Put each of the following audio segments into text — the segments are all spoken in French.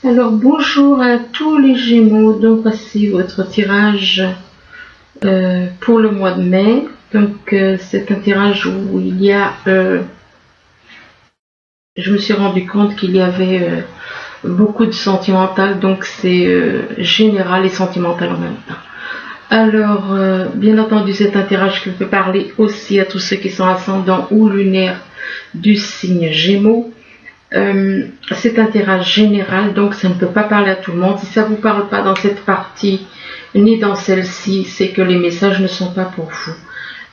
Alors bonjour à tous les Gémeaux, donc voici votre tirage pour le mois de mai. Donc c'est un tirage où il y a, je me suis rendu compte qu'il y avait beaucoup de sentimental, donc c'est général et sentimental en même temps. Alors bien entendu c'est un tirage qui peut parler aussi à tous ceux qui sont ascendants ou lunaires du signe Gémeaux. C'est un tirage général, donc ça ne peut pas parler à tout le monde. Si ça ne vous parle pas dans cette partie, ni dans celle-ci, c'est que les messages ne sont pas pour vous.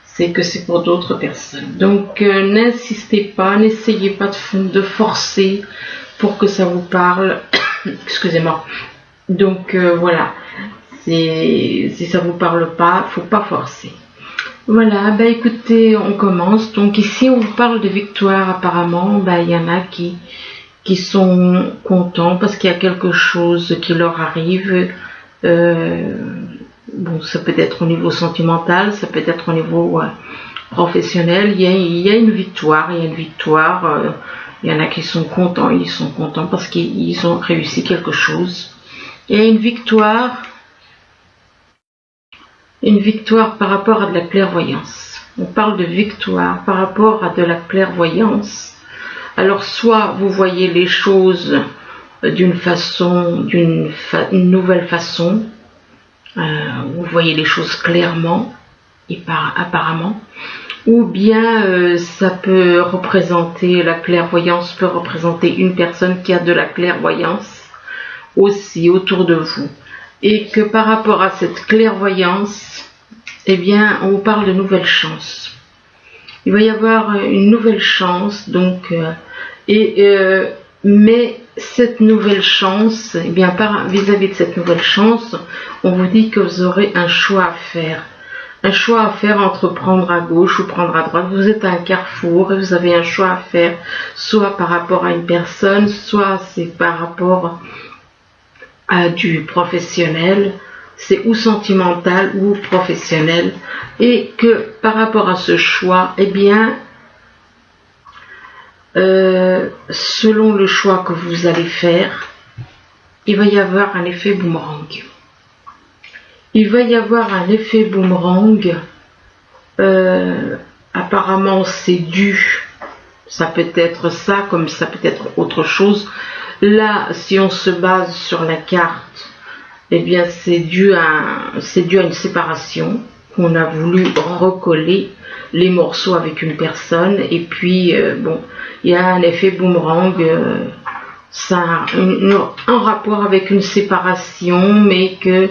C'est que c'est pour d'autres personnes. Donc n'insistez pas, n'essayez pas de forcer pour que ça vous parle. Excusez-moi. Donc voilà. Si ça ne vous parle pas, il ne faut pas forcer. Voilà, bah écoutez, on commence. Donc ici, on vous parle de victoire apparemment. Bah il y en a qui sont contents parce qu'il y a quelque chose qui leur arrive. Bon, ça peut être au niveau sentimental, ça peut être au niveau professionnel. Il y a une victoire, il y a une victoire. Il y en a qui sont contents, ils sont contents parce qu'ils ont réussi quelque chose. Il y a une victoire par rapport à de la clairvoyance. On parle de victoire par rapport à de la clairvoyance. Alors soit vous voyez les choses d'une façon, d'une nouvelle façon, vous voyez les choses clairement et apparemment, ou bien ça peut représenter, la clairvoyance peut représenter une personne qui a de la clairvoyance aussi autour de vous. Et que par rapport à cette clairvoyance, eh bien, on vous parle de nouvelles chances. Il va y avoir une nouvelle chance, donc, mais cette nouvelle chance, eh bien, vis-à-vis de cette nouvelle chance, on vous dit que vous aurez un choix à faire. Un choix à faire entre prendre à gauche ou prendre à droite. Vous êtes à un carrefour et vous avez un choix à faire, soit par rapport à une personne, soit c'est par rapport à du professionnel, c'est ou sentimental ou professionnel, et que par rapport à ce choix, eh bien, selon le choix que vous allez faire, il va y avoir un effet boomerang. Il va y avoir un effet boomerang, apparemment c'est dû, ça peut être ça, comme ça peut être autre chose. Là, si on se base sur la carte, eh bien c'est dû à une séparation, qu'on a voulu recoller les morceaux avec une personne, et puis bon, il y a un effet boomerang, ça a un rapport avec une séparation, mais que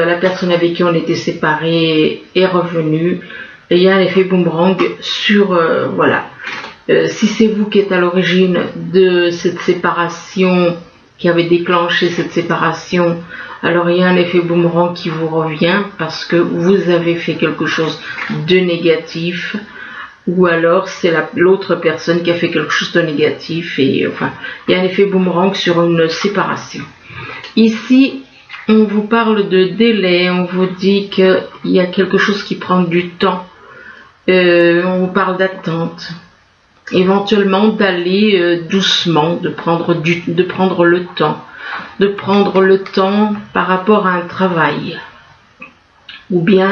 la personne avec qui on était séparés est revenue, et il y a un effet boomerang sur, voilà. Si c'est vous qui êtes à l'origine de cette séparation, qui avait déclenché cette séparation, alors il y a un effet boomerang qui vous revient parce que vous avez fait quelque chose de négatif, ou alors c'est l'autre personne qui a fait quelque chose de négatif, et enfin il y a un effet boomerang sur une séparation. Ici on vous parle de délai, on vous dit qu'il y a quelque chose qui prend du temps, on vous parle d'attente. Éventuellement d'aller doucement, de prendre le temps par rapport à un travail, ou bien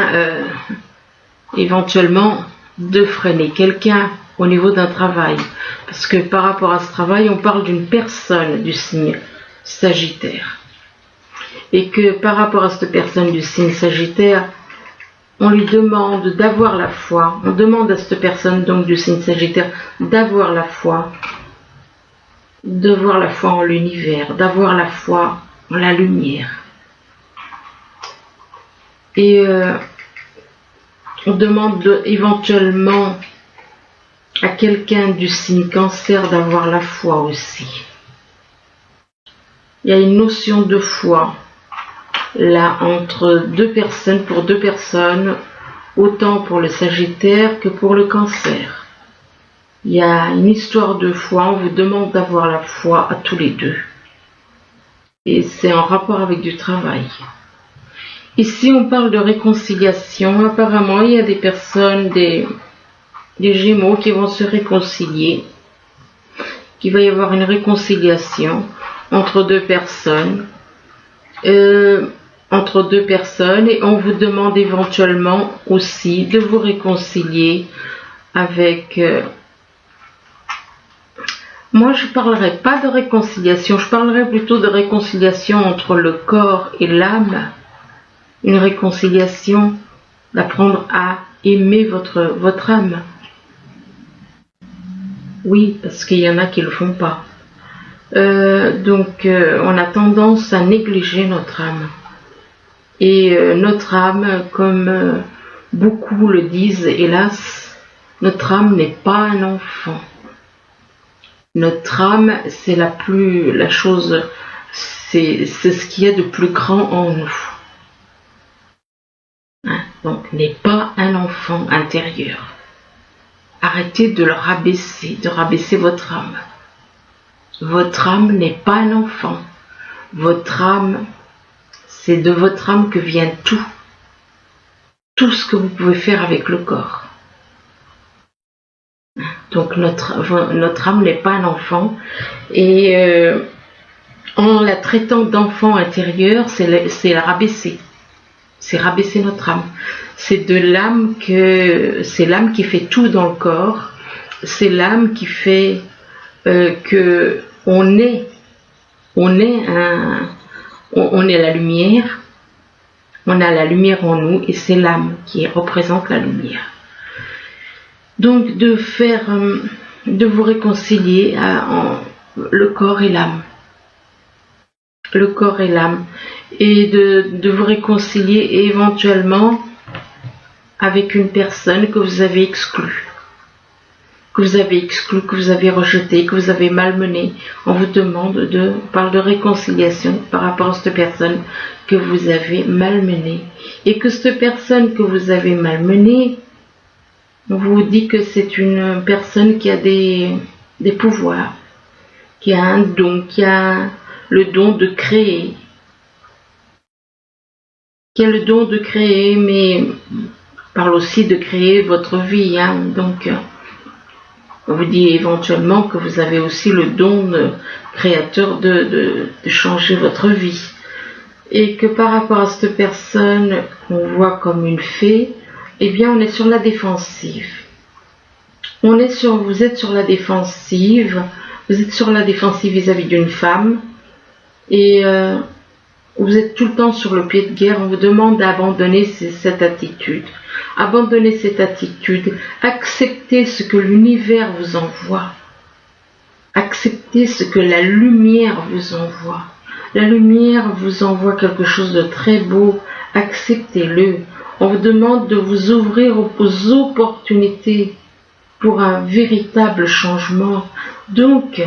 éventuellement de freiner quelqu'un au niveau d'un travail, parce que par rapport à ce travail on parle d'une personne du signe Sagittaire, et que par rapport à cette personne du signe Sagittaire, on lui demande d'avoir la foi, on demande à cette personne donc du signe Sagittaire d'avoir la foi en l'univers, d'avoir la foi en la lumière. Et on demande éventuellement à quelqu'un du signe Cancer d'avoir la foi aussi. Il y a une notion de foi là entre pour deux personnes, autant pour le Sagittaire que pour le Cancer. Il y a une histoire de foi, on vous demande d'avoir la foi à tous les deux. Et c'est en rapport avec du travail. Ici on parle de réconciliation, apparemment il y a des personnes, des Gémeaux qui vont se réconcilier, qu'il va y avoir une réconciliation. entre deux personnes. Entre deux personnes, et on vous demande éventuellement aussi de vous réconcilier avec... moi, je ne parlerai pas de réconciliation, je parlerai plutôt de réconciliation entre le corps et l'âme. Une réconciliation, d'apprendre à aimer votre âme. Oui, parce qu'il y en a qui ne le font pas. Donc, on a tendance à négliger notre âme. Et notre âme, comme beaucoup le disent, hélas, notre âme n'est pas un enfant. Notre âme, c'est la chose, c'est ce qu'il y a de plus grand en nous. Hein? Donc, n'est pas un enfant intérieur. Arrêtez de le rabaisser, de rabaisser votre âme. Votre âme n'est pas un enfant. Votre âme, c'est de votre âme que vient tout. Tout ce que vous pouvez faire avec le corps. Donc notre âme n'est pas un enfant. Et en la traitant d'enfant intérieur, c'est la rabaisser. C'est rabaisser notre âme. C'est de l'âme c'est l'âme qui fait tout dans le corps. C'est l'âme qui fait que on est la lumière, on a la lumière en nous et c'est l'âme qui représente la lumière. Donc de vous réconcilier le corps et l'âme. Le corps et l'âme. Et de vous réconcilier éventuellement avec une personne que vous avez exclue. Que vous avez rejeté, que vous avez malmené. On vous demande on parle de réconciliation par rapport à cette personne que vous avez malmenée. Et que cette personne que vous avez malmenée, on vous dit que c'est une personne qui a des pouvoirs, qui a un don, qui a le don de créer. Qui a le don de créer, mais parle aussi de créer votre vie. Hein, donc, on vous dit éventuellement que vous avez aussi le don créateur de changer votre vie. Et que par rapport à cette personne qu'on voit comme une fée, eh bien on est sur la défensive. Vous êtes sur la défensive, vis-à-vis d'une femme. Et vous êtes tout le temps sur le pied de guerre. On vous demande d'abandonner cette attitude. Abandonnez cette attitude. Acceptez ce que l'univers vous envoie. Acceptez ce que la lumière vous envoie. La lumière vous envoie quelque chose de très beau. Acceptez-le. On vous demande de vous ouvrir aux opportunités pour un véritable changement. Donc,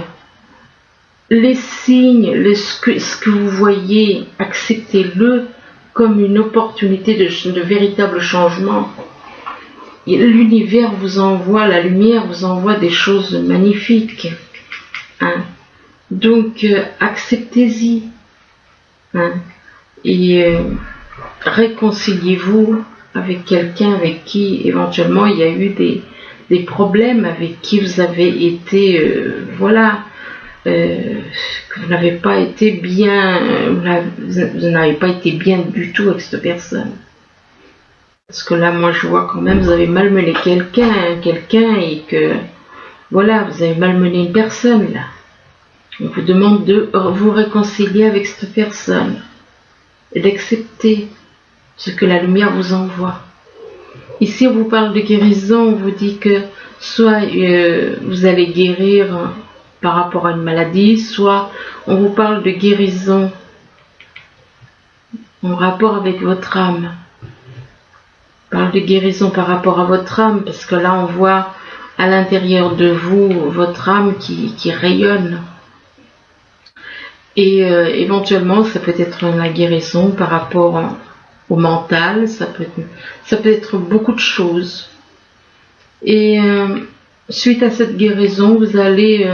les signes, ce que vous voyez, acceptez-le comme une opportunité de véritable changement. L'univers vous envoie, la lumière vous envoie des choses magnifiques. Hein. Donc, acceptez-y. Hein. Et réconciliez-vous avec quelqu'un avec qui, éventuellement, il y a eu des problèmes, avec qui vous avez été, que vous n'avez pas été bien, vous n'avez pas été bien du tout avec cette personne. Parce que là, moi, je vois quand même, vous avez malmené quelqu'un, et que, voilà, vous avez malmené une personne, là. On vous demande de vous réconcilier avec cette personne et d'accepter ce que la lumière vous envoie. Ici, on vous parle de guérison, on vous dit que soit vous allez guérir par rapport à une maladie, soit on vous parle de guérison en rapport avec votre âme. On parle de guérison par rapport à votre âme, parce que là on voit à l'intérieur de vous votre âme qui rayonne. Et éventuellement ça peut être la guérison par rapport au mental, ça peut être beaucoup de choses. Et suite à cette guérison, vous allez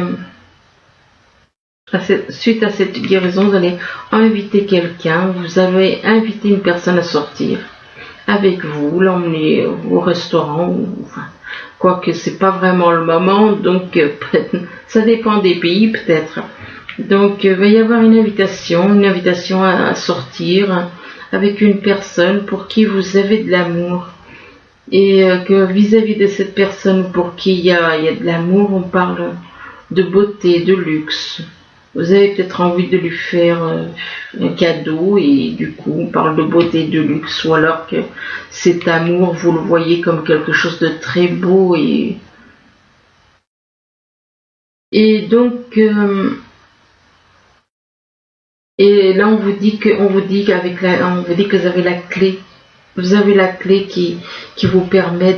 inviter quelqu'un, vous avez invité une personne à sortir avec vous, l'emmener au restaurant, quoique c'est pas vraiment le moment, donc ça dépend des pays peut-être. Donc, il va y avoir une invitation à sortir avec une personne pour qui vous avez de l'amour. Et que vis-à-vis de cette personne pour qui il y a de l'amour, on parle de beauté, de luxe. Vous avez peut-être envie de lui faire un cadeau et du coup on parle de beauté, de luxe, ou alors que cet amour, vous le voyez comme quelque chose de très beau et donc et là on vous dit que vous avez la clé. Vous avez la clé qui vous permet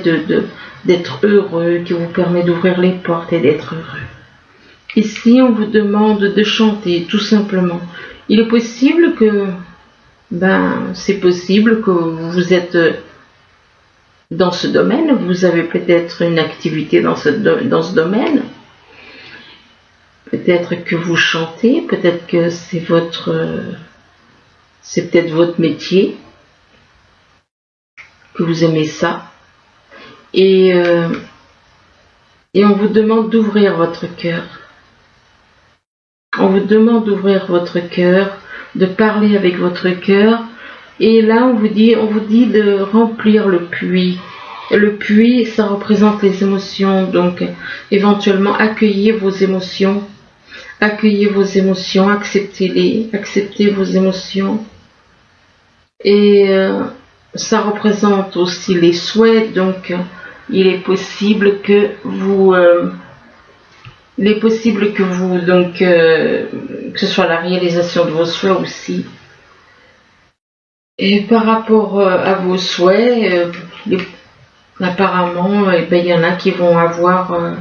d'être heureux, qui vous permet d'ouvrir les portes et d'être heureux. Ici, on vous demande de chanter, tout simplement. Il est possible que, c'est possible que vous êtes dans ce domaine, vous avez peut-être une activité dans ce domaine. Peut-être que vous chantez, peut-être que c'est peut-être votre métier, que vous aimez ça. Et on vous demande d'ouvrir votre cœur. On vous demande d'ouvrir votre cœur, de parler avec votre cœur. Et là, on vous dit de remplir le puits. Le puits, ça représente les émotions. Donc, éventuellement, accueillez vos émotions. Accueillez vos émotions, acceptez-les, acceptez vos émotions. Et ça représente aussi les souhaits. Donc, il est possible que vous... que ce soit la réalisation de vos souhaits aussi. Et par rapport à vos souhaits, apparemment, il y en a qui vont avoir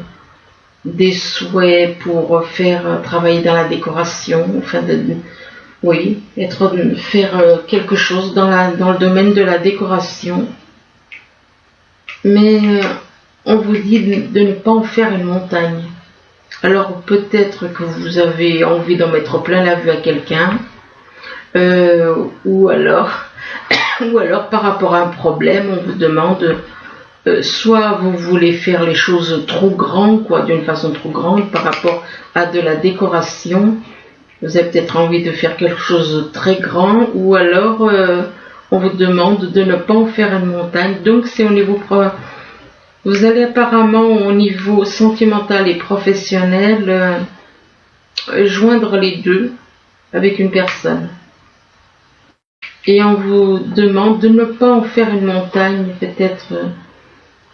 des souhaits pour faire travailler dans la décoration, faire quelque chose dans le domaine de la décoration. Mais on vous dit de ne pas en faire une montagne. Alors peut-être que vous avez envie d'en mettre plein la vue à quelqu'un, ou alors par rapport à un problème, on vous demande, soit vous voulez faire les choses trop grandes, d'une façon trop grande par rapport à de la décoration, vous avez peut-être envie de faire quelque chose de très grand, ou alors on vous demande de ne pas en faire une montagne. Donc c'est au niveau vous allez apparemment au niveau sentimental et professionnel joindre les deux avec une personne. Et on vous demande de ne pas en faire une montagne. Peut-être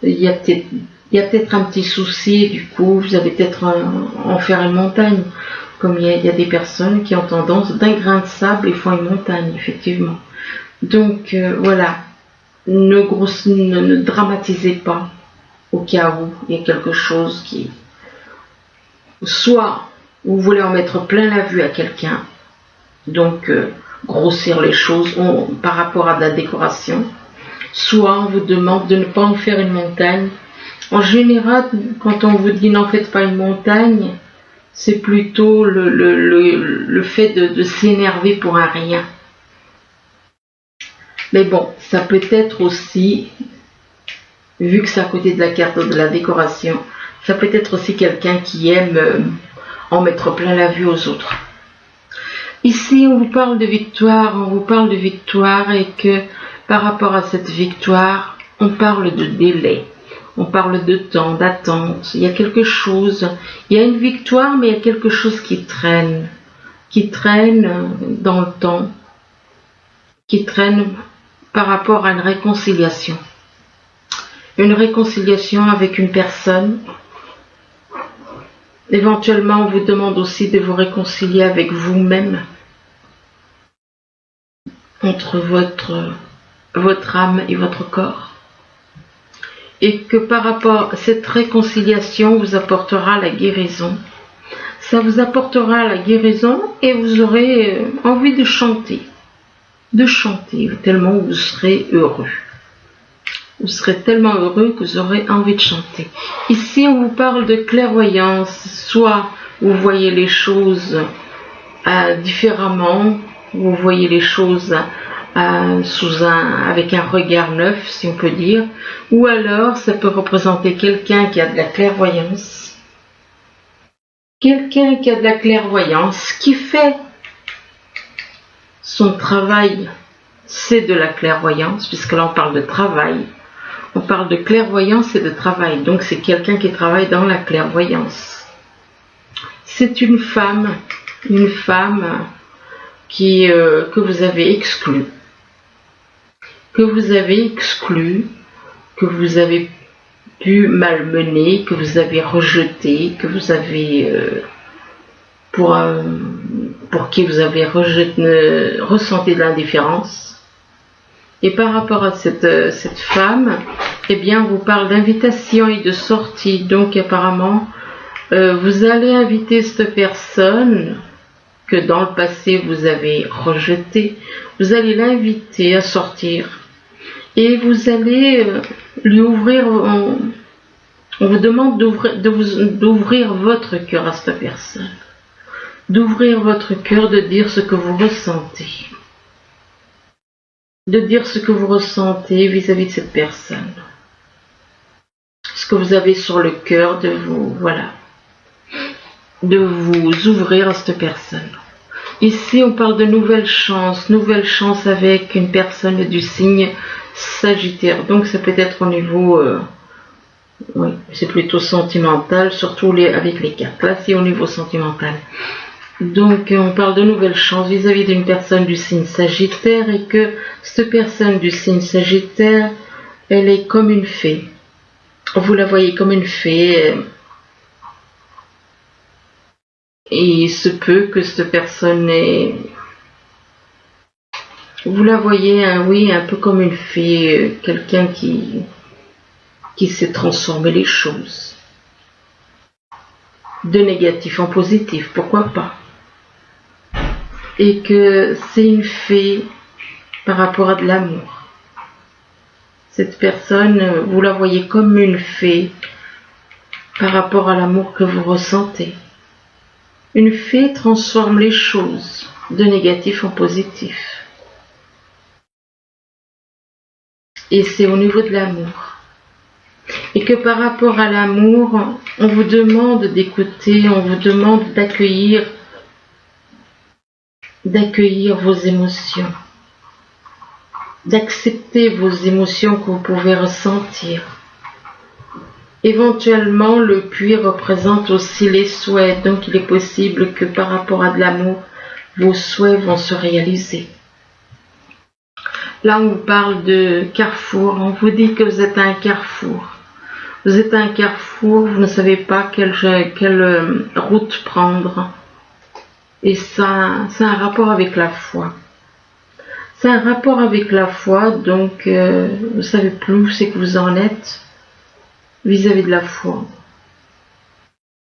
il y a peut-être un petit souci, du coup vous allez peut-être en faire une montagne. Comme il y a des personnes qui ont tendance d'un grain de sable et font une montagne, effectivement. Donc voilà, ne dramatisez pas. Au cas où il y a quelque chose qui... Soit vous voulez en mettre plein la vue à quelqu'un, donc grossir les choses par rapport à la décoration, soit on vous demande de ne pas en faire une montagne. En général, quand on vous dit n'en faites pas une montagne, c'est plutôt le fait de s'énerver pour un rien. Mais bon, ça peut être aussi... vu que c'est à côté de la carte de la décoration, ça peut être aussi quelqu'un qui aime en mettre plein la vue aux autres. Ici, on vous parle de victoire, et que par rapport à cette victoire, on parle de délai, on parle de temps, d'attente. Il y a quelque chose, il y a une victoire, mais il y a quelque chose qui traîne dans le temps, qui traîne par rapport à une réconciliation. Une réconciliation avec une personne. Éventuellement, on vous demande aussi de vous réconcilier avec vous-même, entre votre âme et votre corps. Et que par rapport à cette réconciliation vous apportera la guérison. Ça vous apportera la guérison et vous aurez envie de chanter, tellement vous serez heureux. Vous serez tellement heureux que vous aurez envie de chanter. Ici, on vous parle de clairvoyance. Soit vous voyez les choses différemment, vous voyez les choses avec un regard neuf, si on peut dire. Ou alors, ça peut représenter quelqu'un qui a de la clairvoyance quelqu'un qui a de la clairvoyance, qui fait son travail, c'est de la clairvoyance, puisque là on parle de travail, on parle de clairvoyance et de travail, donc c'est quelqu'un qui travaille dans la clairvoyance. C'est une femme que vous avez exclue, que vous avez pu malmener, que vous avez rejeté, que vous avez pour qui vous avez ressenti de l'indifférence. Et par rapport à cette femme, eh bien, on vous parle d'invitation et de sortie. Donc apparemment, vous allez inviter cette personne que dans le passé vous avez rejetée. Vous allez l'inviter à sortir. Et vous allez lui ouvrir, on vous demande d'ouvrir votre cœur à cette personne. D'ouvrir votre cœur, de dire ce que vous ressentez. De dire ce que vous ressentez vis-à-vis de cette personne. Ce que vous avez sur le cœur, de vous ouvrir à cette personne. Ici, on parle de nouvelle chance avec une personne du signe Sagittaire. Donc, ça peut être au niveau, oui, c'est plutôt sentimental, surtout avec les cartes. Là, c'est au niveau sentimental. Donc, on parle de nouvelle chance vis-à-vis d'une personne du signe Sagittaire et que cette personne du signe Sagittaire, elle est comme une fée. Vous la voyez comme une fée. Et il se peut que cette personne est... Vous la voyez, oui, un peu comme une fée, quelqu'un qui sait transformer les choses. De négatif en positif, pourquoi pas. Et que c'est une fée par rapport à de l'amour. Cette personne, vous la voyez comme une fée par rapport à l'amour que vous ressentez. Une fée transforme les choses de négatif en positif. Et c'est au niveau de l'amour. Et que par rapport à l'amour, on vous demande d'écouter, on vous demande d'accueillir vos émotions. D'accepter vos émotions que vous pouvez ressentir. Éventuellement, le puits représente aussi les souhaits, donc il est possible que par rapport à de l'amour, vos souhaits vont se réaliser. Là, on vous parle de carrefour, on vous dit que vous êtes à un carrefour. Vous êtes à un carrefour, vous ne savez pas quelle route prendre. Et ça, c'est un rapport avec la foi. C'est un rapport avec la foi, donc vous ne savez plus où c'est que vous en êtes vis-à-vis de la foi.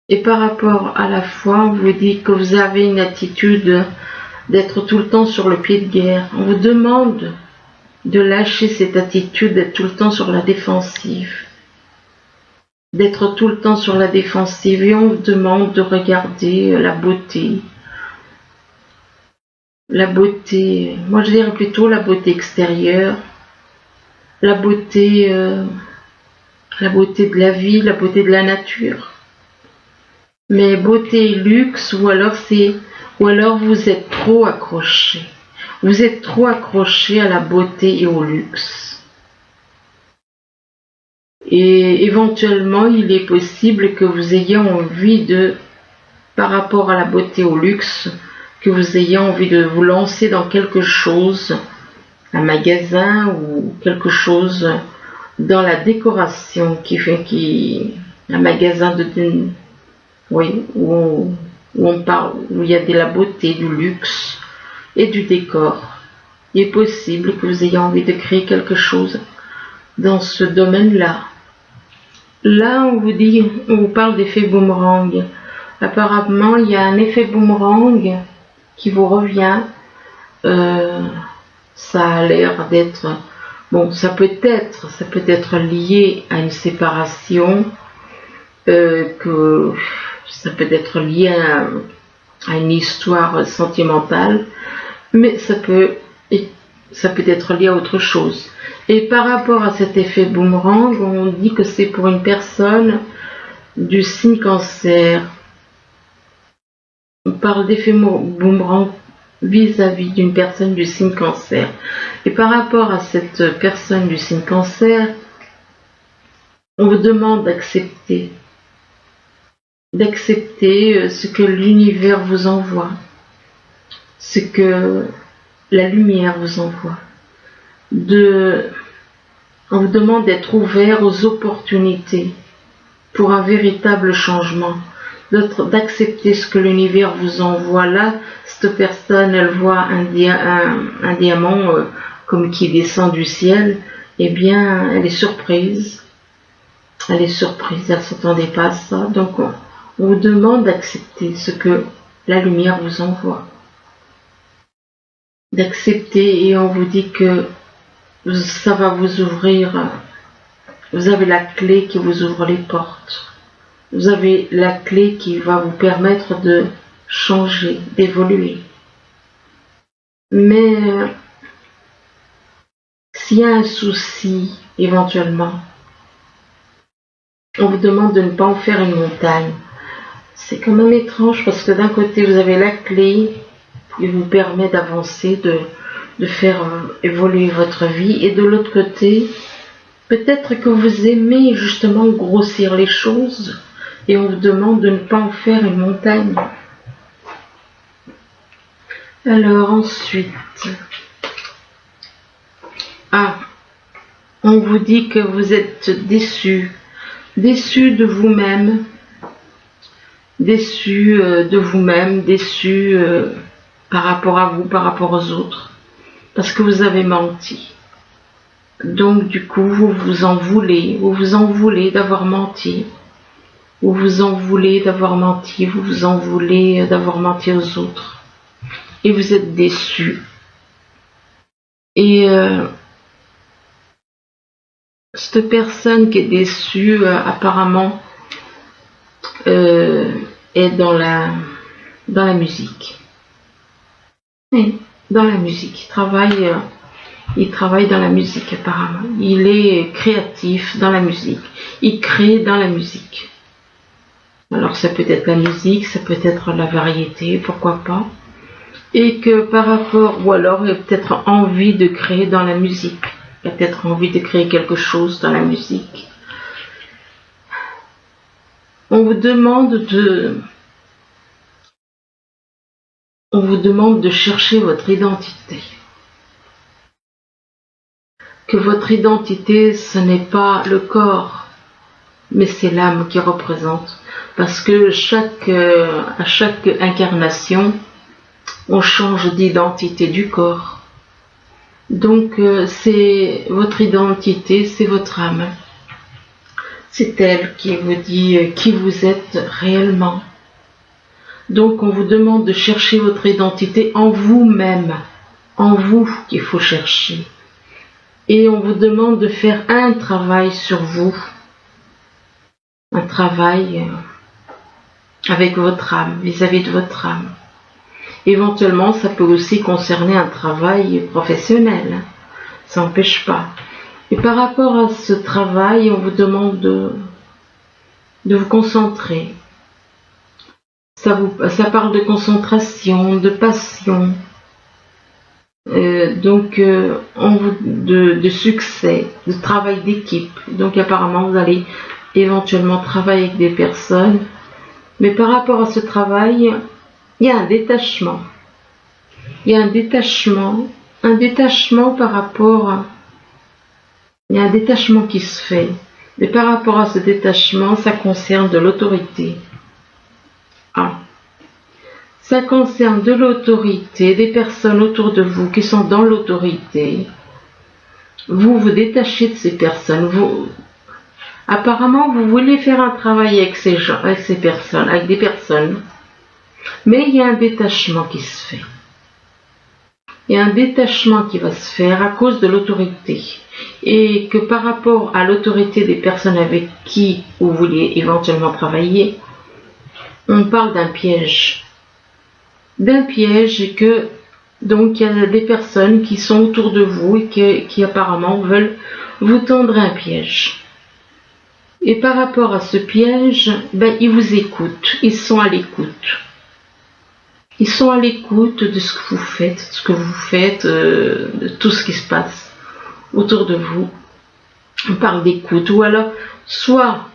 Et par rapport à la foi, on vous dit que vous avez une attitude d'être tout le temps sur le pied de guerre. On vous demande de lâcher cette attitude d'être tout le temps sur la défensive. D'être tout le temps sur la défensive et on vous demande de regarder la beauté. La beauté, moi je dirais plutôt la beauté extérieure, la beauté de la vie, la beauté de la nature. Mais beauté et luxe, ou alors vous êtes trop accroché. Vous êtes trop accroché à la beauté et au luxe. Et éventuellement, il est possible que vous ayez envie par rapport à la beauté et au luxe, que vous ayez envie de vous lancer dans quelque chose, un magasin ou quelque chose dans la décoration un magasin oui, où on parle, où il y a de la beauté, du luxe et du décor. Il est possible que vous ayez envie de créer quelque chose dans ce domaine-là. Là, on vous parle d'effet boomerang. Apparemment, il y a un effet boomerang qui vous revient. Ça a l'air d'être... Bon, ça peut être lié à une séparation, que ça peut être lié à une histoire sentimentale, mais ça peut être lié à autre chose. Et par rapport à cet effet boomerang, on dit que c'est pour une personne du signe Cancer. on parle d'effet boomerang vis-à-vis d'une personne du signe cancer. Et par rapport à cette personne du signe cancer, on vous demande d'accepter ce que l'univers vous envoie, ce que la lumière vous envoie. On vous demande d'être ouvert aux opportunités pour un véritable changement, d'accepter ce que l'univers vous envoie. Là, cette personne, elle voit un diamant comme qui descend du ciel, eh bien, elle est surprise. Elle est surprise, elle ne s'attendait pas à ça. Donc, on vous demande d'accepter ce que la lumière vous envoie. D'accepter, et on vous dit que ça va vous ouvrir. Vous avez la clé qui vous ouvre les portes. Vous avez la clé qui va vous permettre de changer, d'évoluer. Mais s'il y a un souci, éventuellement, on vous demande de ne pas en faire une montagne. C'est quand même étrange parce que d'un côté, vous avez la clé qui vous permet d'avancer, de faire évoluer votre vie, et de l'autre côté, peut-être que vous aimez justement grossir les choses et on vous demande de ne pas en faire une montagne. Alors ensuite, on vous dit que vous êtes déçu de vous-même, déçu par rapport à vous, par rapport aux autres, parce que vous avez menti. Donc du coup, vous vous en voulez d'avoir menti, vous vous en voulez d'avoir menti, vous vous en voulez d'avoir menti aux autres, et vous êtes déçu. Et cette personne qui est déçue, apparemment, est dans la musique. Oui, dans la musique. Il travaille dans la musique apparemment. Il est créatif dans la musique. Il crée dans la musique. Alors ça peut être la musique, ça peut être la variété, pourquoi pas. Et que par rapport, ou alors il a peut-être envie de créer dans la musique. Il a peut-être envie de créer quelque chose dans la musique. On vous demande de chercher votre identité. Que votre identité, ce n'est pas le corps, mais c'est l'âme qui représente. Parce que à chaque incarnation, on change d'identité du corps. Donc, c'est votre identité, c'est votre âme. C'est elle qui vous dit qui vous êtes réellement. Donc, on vous demande de chercher votre identité en vous-même. En vous qu'il faut chercher. Et on vous demande de faire un travail sur vous. Un travail avec votre âme, vis-à-vis de votre âme. Éventuellement, ça peut aussi concerner un travail professionnel. Ça n'empêche pas. Et par rapport à ce travail, on vous demande de vous concentrer. Ça parle de concentration, de passion. De succès, de travail d'équipe. Donc apparemment, vous allez éventuellement travailler avec des personnes. Mais par rapport à ce travail, il y a un détachement. Il y a un détachement par rapport... Il y a un détachement qui se fait. Mais par rapport à ce détachement, ça concerne de l'autorité. Ça concerne de l'autorité, des personnes autour de vous qui sont dans l'autorité. Vous vous détachez de ces personnes. Apparemment, vous voulez faire un travail avec ces personnes, avec des personnes. Mais il y a un détachement qui se fait. Il y a un détachement qui va se faire à cause de l'autorité. Et que par rapport à l'autorité des personnes avec qui vous vouliez éventuellement travailler, on parle d'un piège. D'un piège, et que donc il y a des personnes qui sont autour de vous et qui apparemment veulent vous tendre un piège. Et par rapport à ce piège, ils vous écoutent, ils sont à l'écoute. Ils sont à l'écoute de ce que vous faites, de tout ce qui se passe autour de vous. On parle d'écoute. Ou alors, soit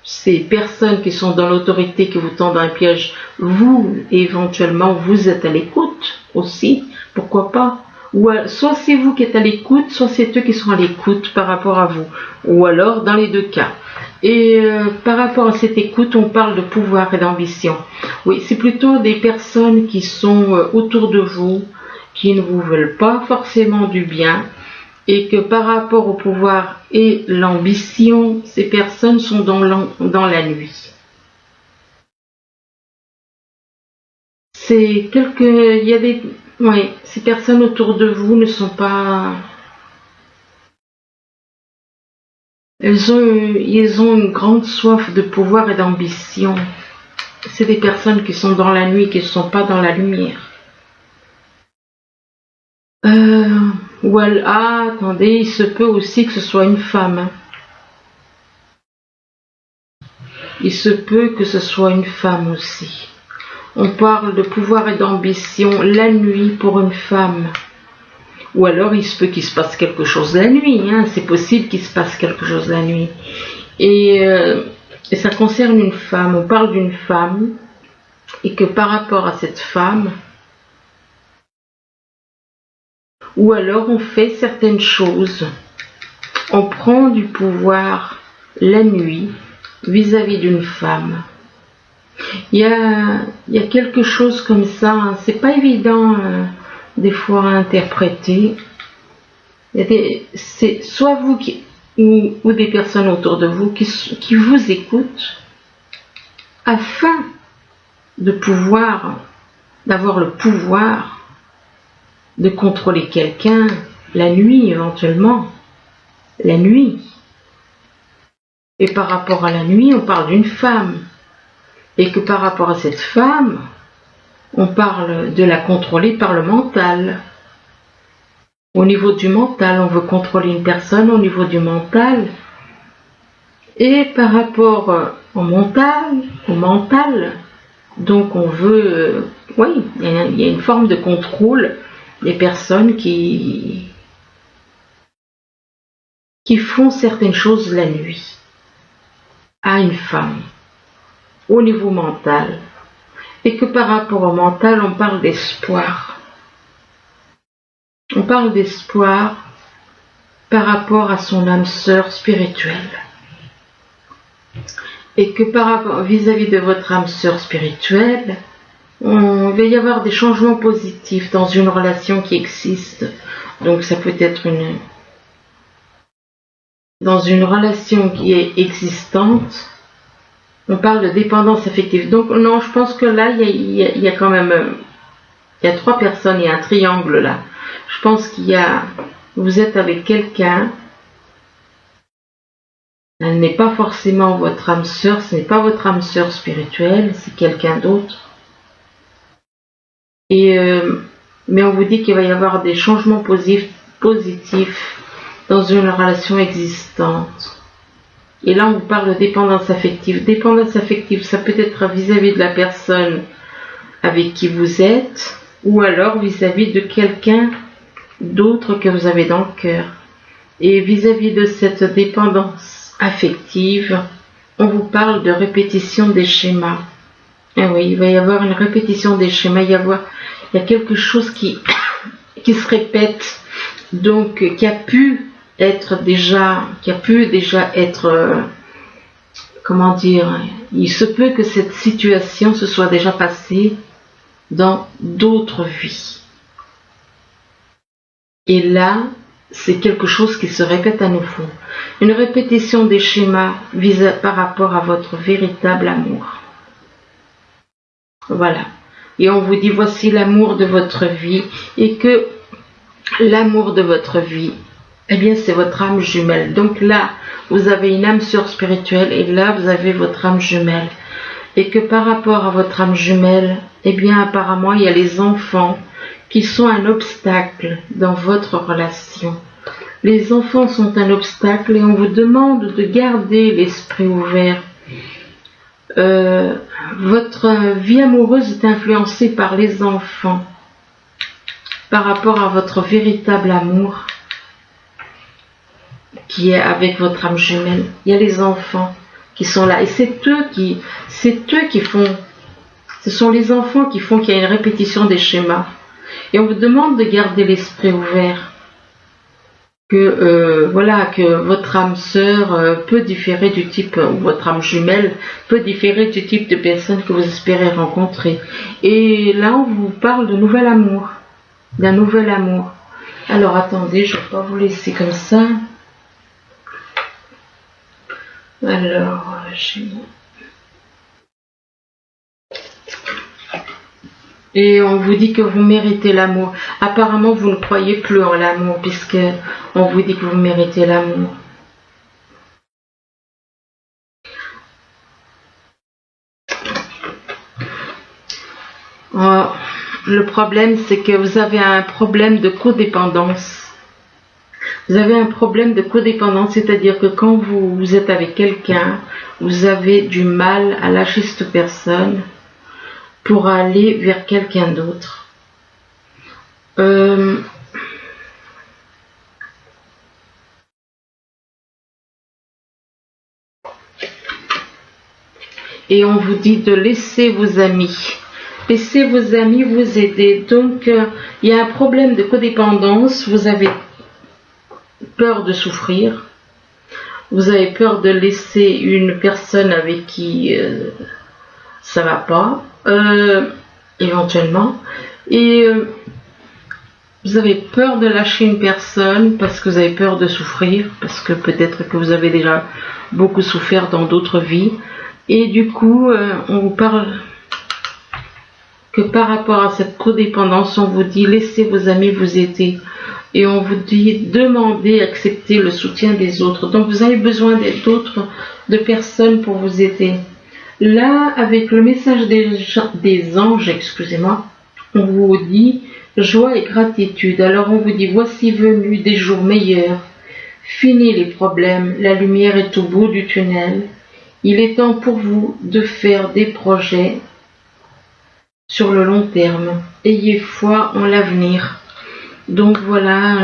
ces personnes qui sont dans l'autorité, qui vous tendent un piège, vous, éventuellement, vous êtes à l'écoute aussi. Pourquoi pas? Ou soit c'est vous qui êtes à l'écoute, soit c'est eux qui sont à l'écoute par rapport à vous. Ou alors, dans les deux cas. Et par rapport à cette écoute, on parle de pouvoir et d'ambition. Oui, c'est plutôt des personnes qui sont autour de vous, qui ne vous veulent pas forcément du bien, et que par rapport au pouvoir et l'ambition, ces personnes sont dans la nuit. Ces personnes autour de vous ne sont pas... Ils ont une grande soif de pouvoir et d'ambition. C'est des personnes qui sont dans la nuit, qui ne sont pas dans la lumière. Attendez, il se peut aussi que ce soit une femme. Il se peut que ce soit une femme aussi. On parle de pouvoir et d'ambition la nuit pour une femme. Ou alors il se peut qu'il se passe quelque chose la nuit, c'est possible qu'il se passe quelque chose la nuit. Et ça concerne une femme, on parle d'une femme, et que par rapport à cette femme, ou alors on fait certaines choses, on prend du pouvoir la nuit vis-à-vis d'une femme. Il y a quelque chose comme ça, c'est pas évident des fois à interpréter. C'est soit vous ou des personnes autour de vous qui vous écoutent afin d'avoir le pouvoir de contrôler quelqu'un la nuit éventuellement. La nuit. Et par rapport à la nuit, on parle d'une femme. Et que par rapport à cette femme, on parle de la contrôler par le mental. Au niveau du mental, on veut contrôler une personne au niveau du mental. Et par rapport au mental, donc on veut, il y a une forme de contrôle des personnes qui font certaines choses la nuit à une femme, au niveau mental. Et que par rapport au mental, on parle d'espoir. On parle d'espoir par rapport à son âme sœur spirituelle. Et que par rapport vis-à-vis de votre âme sœur spirituelle, on va y avoir des changements positifs dans une relation qui existe. Donc ça peut être dans une relation qui est existante. On parle de dépendance affective. Donc non, je pense que là, il y a quand même... Il y a 3 personnes, il y a un triangle là. Je pense vous êtes avec quelqu'un. Elle n'est pas forcément votre âme sœur, ce n'est pas votre âme sœur spirituelle, c'est quelqu'un d'autre. Mais on vous dit qu'il va y avoir des changements positifs dans une relation existante. Et là, on vous parle de dépendance affective. Dépendance affective, ça peut être vis-à-vis de la personne avec qui vous êtes, ou alors vis-à-vis de quelqu'un d'autre que vous avez dans le cœur. Et vis-à-vis de cette dépendance affective, on vous parle de répétition des schémas. Et oui, il va y avoir une répétition des schémas. Il y a quelque chose qui se répète, donc qui a pu déjà être, comment dire, il se peut que cette situation se soit déjà passée dans d'autres vies. Et là, c'est quelque chose qui se répète à nouveau. Une répétition des schémas par rapport à votre véritable amour. Voilà. Et on vous dit, voici l'amour de votre vie. Et que l'amour de votre vie, eh bien, c'est votre âme jumelle. Donc là, vous avez une âme sœur spirituelle et là, vous avez votre âme jumelle. Et que par rapport à votre âme jumelle, eh bien, apparemment, il y a les enfants qui sont un obstacle dans votre relation. Les enfants sont un obstacle et on vous demande de garder l'esprit ouvert. Votre vie amoureuse est influencée par les enfants, par rapport à votre véritable amour qui est avec votre âme jumelle. Il y a les enfants qui sont là et c'est eux qui font, ce sont les enfants qui font qu'il y a une répétition des schémas. Et on vous demande de garder l'esprit ouvert, que voilà, que votre âme sœur peut différer du type, ou votre âme jumelle peut différer du type de personne que vous espérez rencontrer. Et là, on vous parle de nouvel amour, d'un nouvel amour. Alors attendez, je ne vais pas vous laisser comme ça. Alors, et on vous dit que vous méritez l'amour. Apparemment, vous ne croyez plus en l'amour, puisque on vous dit que vous méritez l'amour. Oh, le problème, c'est que vous avez un problème de codépendance. Vous avez un problème de codépendance, c'est-à-dire que quand vous êtes avec quelqu'un, vous avez du mal à lâcher cette personne pour aller vers quelqu'un d'autre. Et on vous dit de laisser vos amis. Laissez vos amis vous aider. Donc, il y a un problème de codépendance. Vous avez peur de souffrir. Vous avez peur de laisser une personne avec qui ça va pas. Éventuellement, et vous avez peur de lâcher une personne parce que vous avez peur de souffrir, parce que peut-être que vous avez déjà beaucoup souffert dans d'autres vies, et du coup on vous parle que par rapport à cette codépendance, on vous dit laissez vos amis vous aider, et on vous dit demandez, acceptez le soutien des autres. Donc vous avez besoin d'autres, de personnes pour vous aider. Là, avec le message des anges, excusez-moi, on vous dit joie et gratitude. Alors on vous dit voici venus des jours meilleurs. Fini les problèmes, la lumière est au bout du tunnel. Il est temps pour vous de faire des projets sur le long terme. Ayez foi en l'avenir. Donc voilà,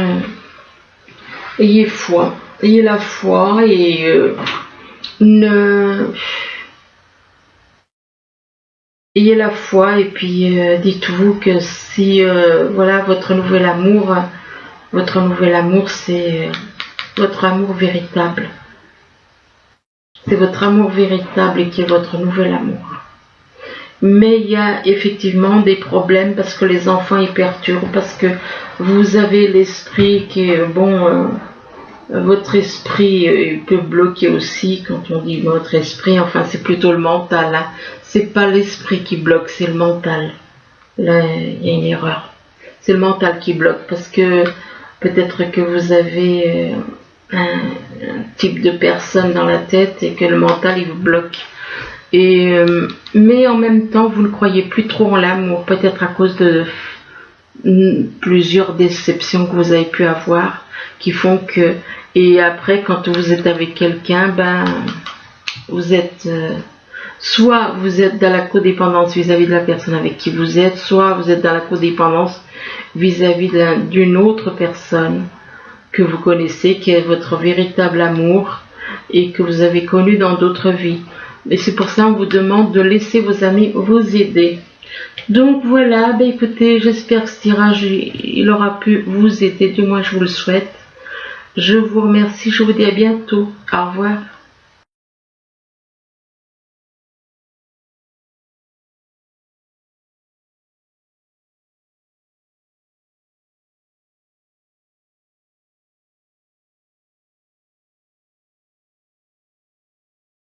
ayez foi, ayez la foi et ayez la foi, et puis dites-vous que si voilà votre nouvel amour c'est votre amour véritable. C'est votre amour véritable qui est votre nouvel amour. Mais il y a effectivement des problèmes parce que les enfants y perturbent, parce que vous avez l'esprit qui est bon. Votre esprit peut bloquer aussi. Quand on dit votre esprit, enfin c'est plutôt le mental, hein. C'est pas l'esprit qui bloque, c'est le mental. Là il y a une erreur, c'est le mental qui bloque, parce que peut-être que vous avez un type de personne dans la tête et que le mental il vous bloque. Et mais en même temps vous ne croyez plus trop en l'amour, peut-être à cause de plusieurs déceptions que vous avez pu avoir, qui font que, et après quand vous êtes avec quelqu'un, ben vous êtes soit vous êtes dans la codépendance vis-à-vis de la personne avec qui vous êtes, soit vous êtes dans la codépendance vis-à-vis d'une autre personne que vous connaissez, qui est votre véritable amour et que vous avez connu dans d'autres vies. Et c'est pour ça qu'on vous demande de laisser vos amis vous aider. Donc voilà, ben écoutez, j'espère que ce tirage il aura pu vous aider, du moins je vous le souhaite. Je vous remercie, je vous dis à bientôt. Au revoir.